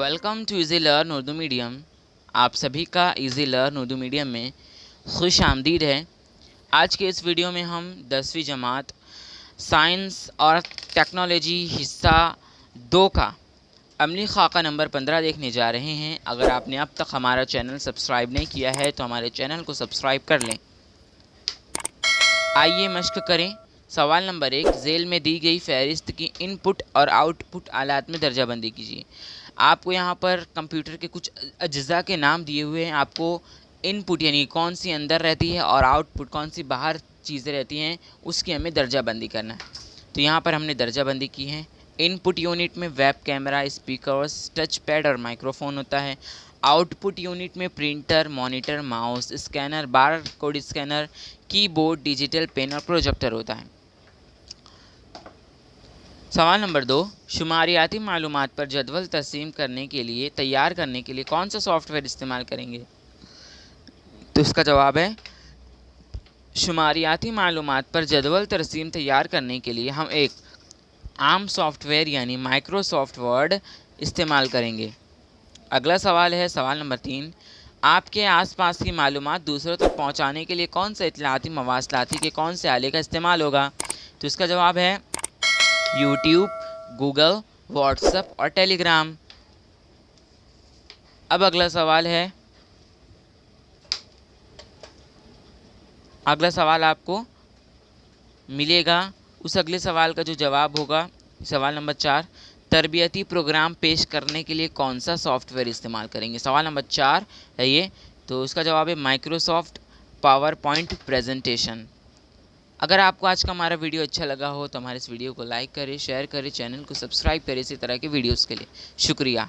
Welcome to easy learn Urdu medium. आप सभी का इज़ी लर्न उर्दू मीडियम में खुश आमदीद है। आज के इस वीडियो में हम 10वीं जमात साइंस और टेक्नोलॉजी हिस्सा 2 का अमली खाका नंबर 15 देखने जा रहे हैं। अगर आपने अब तक हमारा चैनल सब्सक्राइब नहीं किया है तो हमारे चैनल को सब्सक्राइब कर लें। आइए मश्क करें। सवाल नंबर 1, झेल में दी गई फहरिस्त की इनपुट और आउटपुट आलात में दर्जाबंदी कीजिए। आपको यहाँ पर कंप्यूटर के कुछ अज्जा के नाम दिए हुए हैं। आपको इनपुट यानी कौन सी अंदर रहती है और आउटपुट कौन सी बाहर चीज़ें रहती हैं उसकी हमें दर्जाबंदी करना है। तो यहाँ पर हमने दर्जाबंदी की है। इनपुट यूनिट में web camera, speakers, touch pad और माइक्रोफोन होता है। आउटपुट यूनिट में printer, monitor, mouse, scanner, bar code scanner, keyboard, digital pen और प्रोजेक्टर होता है। सवाल नंबर 2, शुमारियाती मालूमात पर जदवल तैयार करने के लिए कौन सा सॉफ्टवेयर इस्तेमाल करेंगे? तो इसका जवाब है शुमारियाती मालूमात पर जदवल तरसीम तैयार करने के लिए हम एक आम सॉफ्टवेयर यानी माइक्रोसॉफ्ट वर्ड इस्तेमाल करेंगे। अगला सवाल है सवाल नंबर 3, आपके आसपास की मालूमात दूसरों तक पहुंचाने के लिए कौन सा इत्तलाती मवासलाती के कौन से आले का इस्तेमाल होगा? तो इसका जवाब है यूट्यूब, गूगल, व्हाट्सएप और टेलीग्राम। अब अगला सवाल आपको मिलेगा। उस अगले सवाल का जो जवाब होगा सवाल नंबर 4, तरबियती प्रोग्राम पेश करने के लिए कौन सा सॉफ्टवेयर इस्तेमाल करेंगे? सवाल नंबर 4 है ये। तो उसका जवाब है माइक्रोसॉफ्ट पावर पॉइंट प्रेजेंटेशन। अगर आपको आज का हमारा वीडियो अच्छा लगा हो तो हमारे इस वीडियो को लाइक करें, शेयर करें, चैनल को सब्सक्राइब करें इसी तरह के वीडियोस के लिए। शुक्रिया।